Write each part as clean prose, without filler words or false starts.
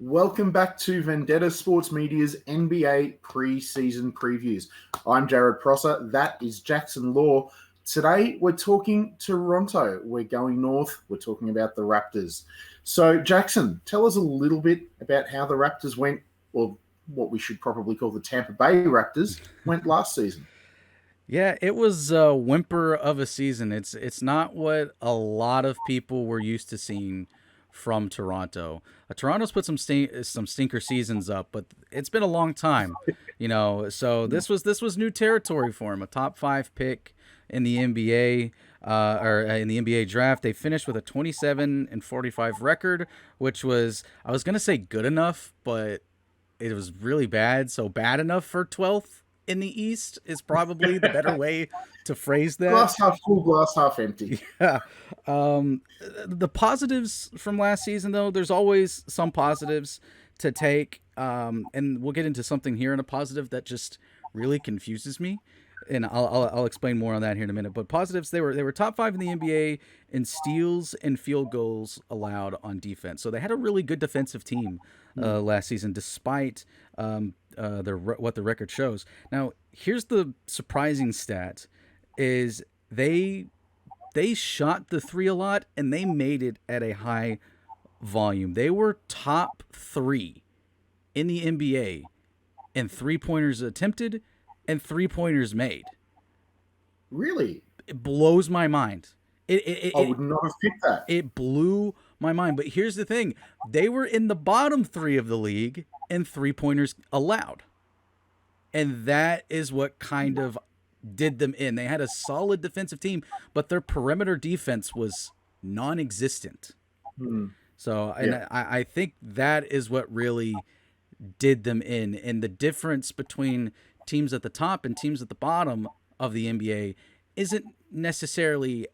Welcome back to Vendetta Sports Media's NBA preseason previews. I'm Jared Prosser. That is Jackson Law. Today, we're talking Toronto. We're going north. We're talking about the Raptors. So, Jackson, tell us a little bit about how the Raptors went, or what we should probably call the Tampa Bay Raptors, went last season. Yeah, it was a whimper of a season. It's not what a lot of people were used to seeing from Toronto. Toronto's put some stinker seasons up, but it's been a long time, So this was new territory for him. A top 5 pick in the NBA, or in the NBA draft. They finished with a 27-45 record, which was, I was gonna say good enough, but it was really bad. So bad enough for 12th in the East is probably the better way to phrase that. Glass half full, glass half empty. Yeah. The positives from last season, though, there's always some positives to take. And we'll get into something here in a positive that just really confuses me. And I'll explain more on that here in a minute. But positives, they were top 5 in the NBA in steals and field goals allowed on defense. So they had a really good defensive team last season, despite what the record shows. Now, here's the surprising stat: is they shot the three a lot and they made it at a high volume. They were top 3 in the NBA in 3-pointers attempted and 3-pointers made. Really? It blows my mind. I would not have picked that. It blew my mind. But here's the thing: they were in the bottom 3 of the league in 3-pointers allowed, and that is what kind of did them in. They had a solid defensive team, but their perimeter defense was non-existent. So, and Yeah. I think that is what really did them in. And the difference between teams at the top and teams at the bottom of the NBA isn't necessarily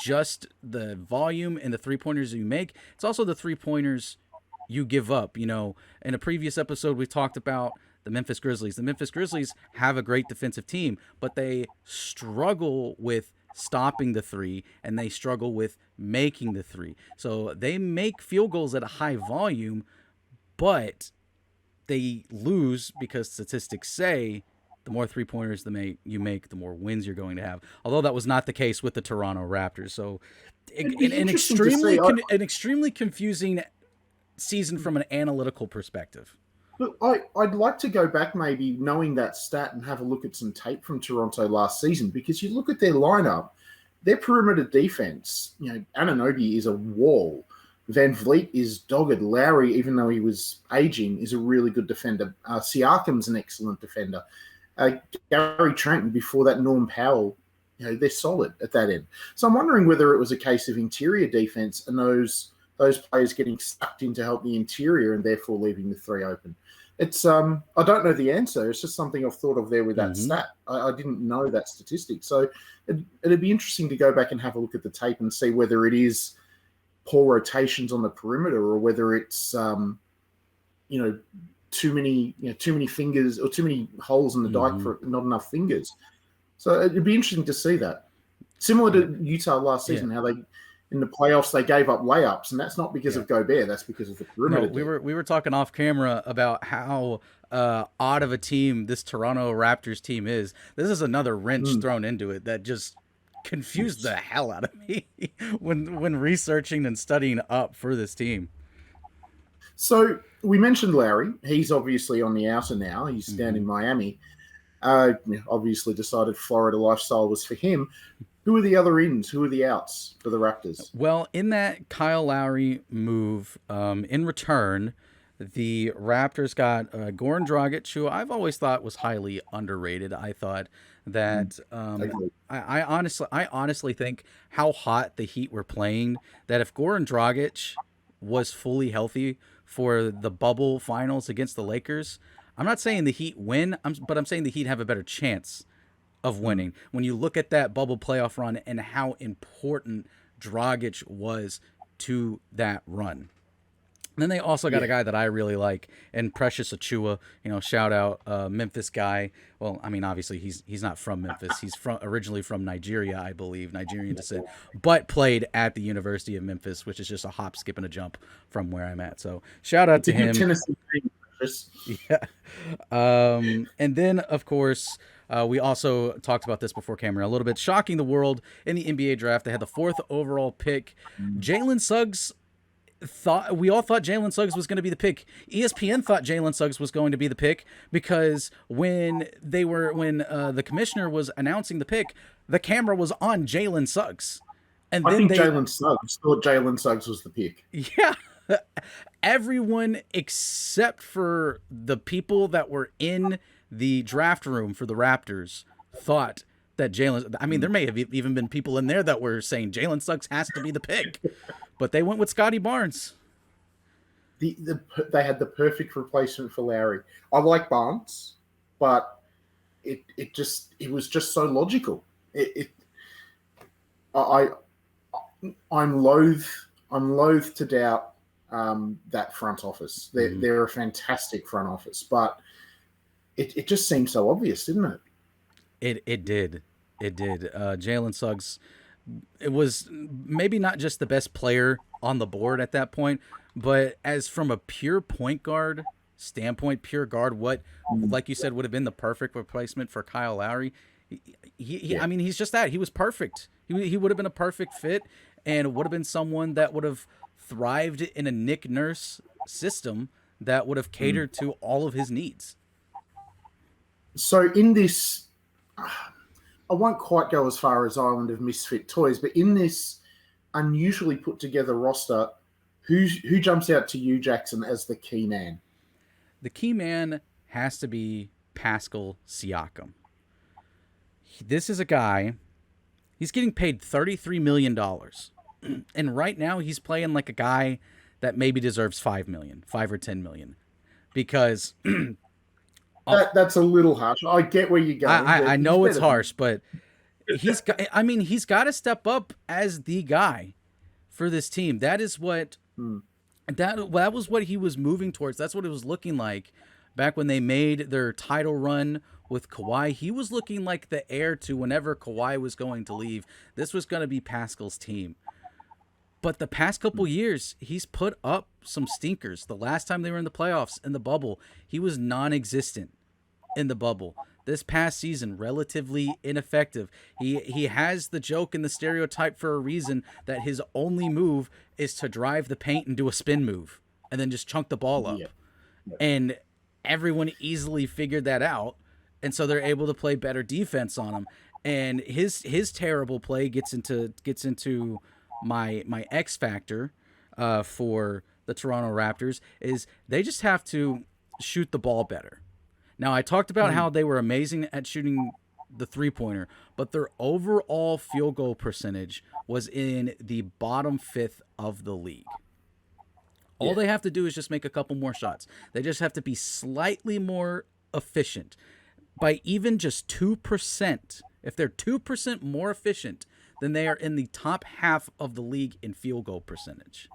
just the volume and the 3-pointers you make. It's also the 3-pointers you give up. In a previous episode, we talked about the Memphis Grizzlies. The Memphis Grizzlies have a great defensive team, but they struggle with stopping the 3 and they struggle with making the 3. So they make field goals at a high volume, but they lose because statistics say the more 3-pointers you make, the more wins you're going to have. Although that was not the case with the Toronto Raptors. So an extremely confusing season from an analytical perspective. Look, I'd like to go back maybe knowing that stat and have a look at some tape from Toronto last season, because you look at their lineup, their perimeter defense, Anunoby is a wall. Van Vliet is dogged. Lowry, even though he was aging, is a really good defender. Siakam's an excellent defender. Gary Trent, before that, Norm Powell, they're solid at that end. So I'm wondering whether it was a case of interior defense and those players getting sucked in to help the interior and therefore leaving the 3 open. It's I don't know the answer. It's just something I've thought of there with that stat. I didn't know that statistic. So it'd be interesting to go back and have a look at the tape and see whether it is poor rotations on the perimeter or whether it's too many fingers or too many holes in the dike for not enough fingers. So it'd be interesting to see that. Similar to Utah last season, how they in the playoffs they gave up layups, and that's not because of Gobert, that's because of the perimeter. No, we were talking off camera about how odd of a team this Toronto Raptors team is. This is another wrench thrown into it that just confused the hell out of me when researching and studying up for this team. So we mentioned Lowry. He's obviously on the outer now. He's down in Miami. Obviously decided Florida lifestyle was for him. Who are the other ins? Who are the outs for the Raptors? Well, in that Kyle Lowry move, in return, the Raptors got Goran Dragic, who I've always thought was highly underrated. I thought that I honestly think how hot the Heat were playing, that if Goran Dragic was fully healthy for the bubble finals against the Lakers, I'm not saying the Heat win, but I'm saying the Heat have a better chance of winning. When you look at that bubble playoff run and how important Dragic was to that run. And then they also got a Yeah. guy that I really like, and Precious Achua. Shout out Memphis guy. Well, I mean, obviously he's not from Memphis. He's originally from Nigeria, I believe, Nigerian descent, but played at the University of Memphis, which is just a hop, skip, and a jump from where I'm at. So shout out It's a to good him. Tennessee team, Chris. Yeah. And then, of course, we also talked about this before camera a little bit. Shocking the world in the NBA draft. They had the 4th overall pick. Jalen Suggs we all thought Jalen Suggs was going to be the pick. ESPN thought Jalen Suggs was going to be the pick because when the commissioner was announcing the pick, the camera was on Jalen Suggs. And I then think Jalen Suggs thought Jalen Suggs was the pick. yeah, everyone except for the people that were in the draft room for the Raptors thought that Jalen. I mean, there may have even been people in there that were saying Jalen Suggs has to be the pick, but they went with Scotty Barnes. They had the perfect replacement for Lowry. I like Barnes, but it was just so logical. I'm loath to doubt that front office. They're a fantastic front office, but it just seemed so obvious, didn't it? It did. Jalen Suggs, it was maybe not just the best player on the board at that point, but as from a pure point guard standpoint, pure guard, what, like you said, would have been the perfect replacement for Kyle Lowry. I mean, he's just that. He was perfect. He would have been a perfect fit and would have been someone that would have thrived in a Nick Nurse system that would have catered to all of his needs. So in this, I won't quite go as far as Island of Misfit Toys, but in this unusually put together roster, who jumps out to you, Jackson, as the key man? The key man has to be Pascal Siakam. This is a guy, he's getting paid $33 million. And right now he's playing like a guy that maybe deserves $5 or $10 million. Because that's a little harsh. I get where you're going. I know it's harsh, but he's got to step up as the guy for this team. That is what that was what he was moving towards. That's what it was looking like back when they made their title run with Kawhi. He was looking like the heir to whenever Kawhi was going to leave. This was going to be Pascal's team. But the past couple years, he's put up some stinkers. The last time they were in the playoffs in the bubble, he was non-existent in the bubble. This past season, relatively ineffective. He has the joke and the stereotype for a reason that his only move is to drive the paint and do a spin move and then just chunk the ball up. Yeah. And everyone easily figured that out. And so they're able to play better defense on him. And his terrible play gets into my X factor for the Toronto Raptors is they just have to shoot the ball better. Now, I talked about how they were amazing at shooting the three-pointer, but their overall field goal percentage was in the bottom 5th of the league. All they have to do is just make a couple more shots. They just have to be slightly more efficient by even just 2%. If they're 2% more efficient, then they are in the top half of the league in field goal percentage.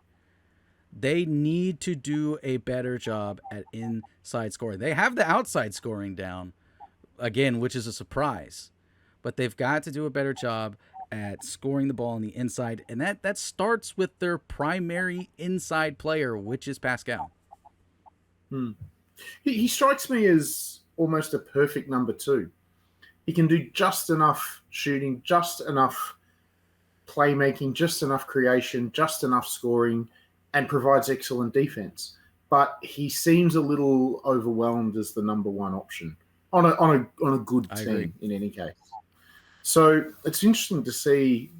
They need to do a better job at inside scoring. They have the outside scoring down, again, which is a surprise. But they've got to do a better job at scoring the ball on the inside. And that starts with their primary inside player, which is Pascal. He strikes me as almost a perfect number 2. He can do just enough shooting, just enough playmaking, just enough creation, just enough scoring, and provides excellent defense. But he seems a little overwhelmed as the number 1 option on a good team in any case. So it's interesting to see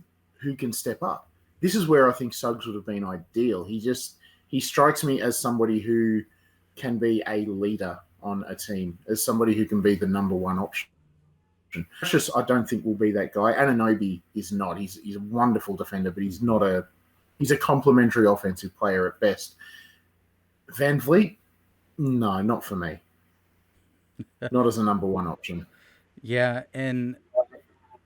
who can step up. This is where I think Suggs would have been ideal. He strikes me as somebody who can be a leader on a team, as somebody who can be the number 1 option. Precious, I don't think will be that guy. Anunoby is not. He's a wonderful defender, but he's not a. He's a complementary offensive player at best. Van Vliet, no, not for me. Not as a number 1 option. Yeah, and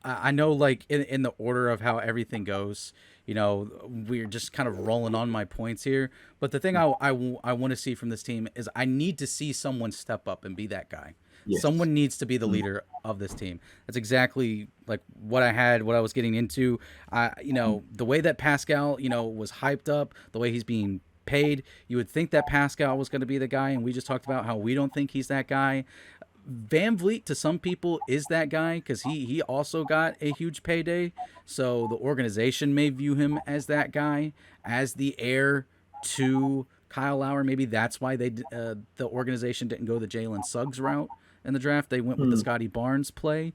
I know, like in the order of how everything goes, we're just kind of rolling on my points here. But the thing I want to see from this team is I need to see someone step up and be that guy. Yes. Someone needs to be the Mm. leader of this team. That's exactly like what I was getting into. The way that Pascal, was hyped up, the way he's being paid, you would think that Pascal was going to be the guy, and we just talked about how we don't think he's that guy. Van Vliet to some people is that guy because he also got a huge payday. So the organization may view him as that guy, as the heir to Kyle Lowry. Maybe that's why the organization didn't go the Jalen Suggs route in the draft. They went with the Mm. Scotty Barnes play.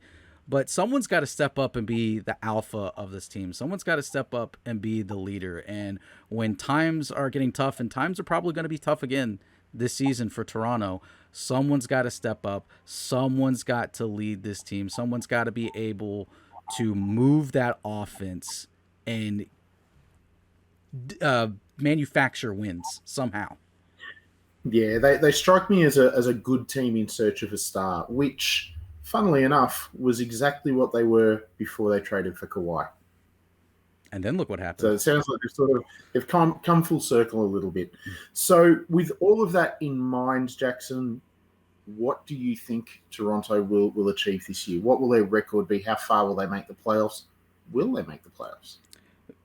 But someone's got to step up and be the alpha of this team. Someone's got to step up and be the leader. And when times are getting tough, and times are probably going to be tough again this season for Toronto, someone's got to step up. Someone's got to lead this team. Someone's got to be able to move that offense and uh, manufacture wins somehow. Yeah, they strike me as a good team in search of a star, which, funnily enough, was exactly what they were before they traded for Kawhi. And then look what So happened. it sounds like they've come full circle a little bit. So with all of that in mind, Jackson, what do you think Toronto will achieve this year? What will their record be? How far will they make the playoffs? Will they make the playoffs?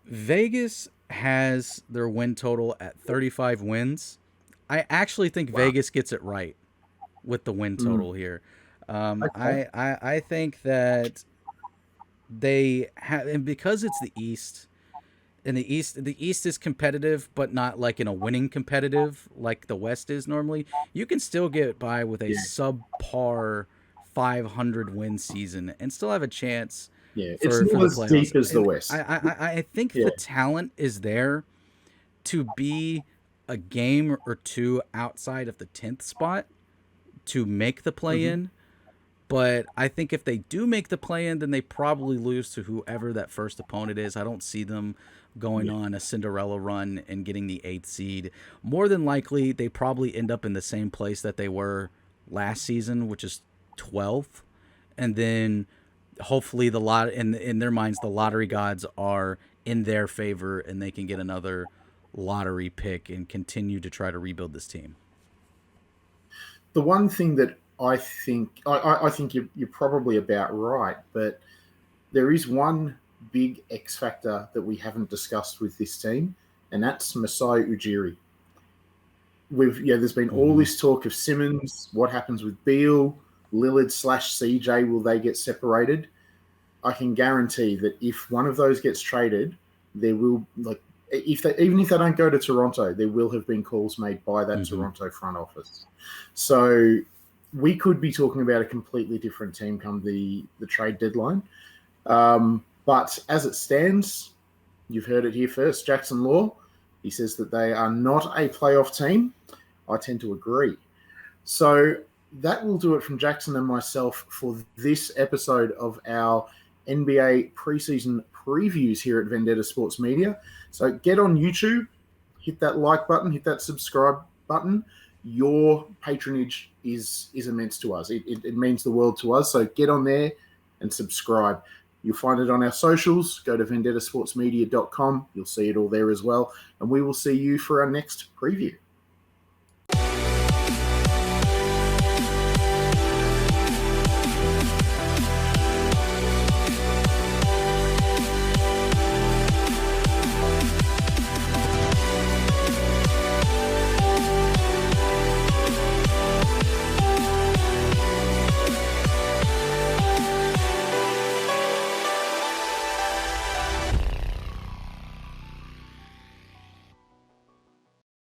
Vegas has their win total at 35 wins. I actually think Wow. Vegas gets it right with the win Mm. total here. Okay. I think that they have, and because it's the East, in the East is competitive, but not like in a winning competitive like the West is normally. You can still get by with a Yeah. subpar 500 win season and still have a chance Yeah. It's for not the as playoffs. deep as the And West. I think Yeah. the talent is there to be a game or two outside of the 10th spot to make the play Hmm. in. But I think if they do make the play in, then they probably lose to whoever that first opponent is. I don't see them going Yeah. on a Cinderella run and getting the 8th seed. More than likely, they probably end up in the same place that they were last season, which is 12th. And then hopefully the lot in their minds the lottery gods are in their favor and they can get another lottery pick and continue to try to rebuild this team. The one thing that I think you're probably about right, but there is one big X factor that we haven't discussed with this team, and that's Masai Ujiri. There's been all Mm-hmm. this talk of Simmons. What happens with Beal, Lillard slash CJ? Will they get separated? I can guarantee that if one of those gets traded, there will even if they don't go to Toronto, there will have been calls made by that Mm-hmm. Toronto front office. So we could be talking about a completely different team come the trade deadline. But as it stands, you've heard it here first. Jackson Law, he says that they are not a playoff team. I tend to agree. So that will do it from Jackson and myself for this episode of our NBA preseason previews here at Vendetta Sports Media. So get on YouTube, hit that like button, hit that subscribe button. Your patronage is immense to us. It means the world to us. So get on there and subscribe. You'll find it on our socials. Go to vendettasportsmedia.com. You'll see it all there as well. And we will see you for our next preview.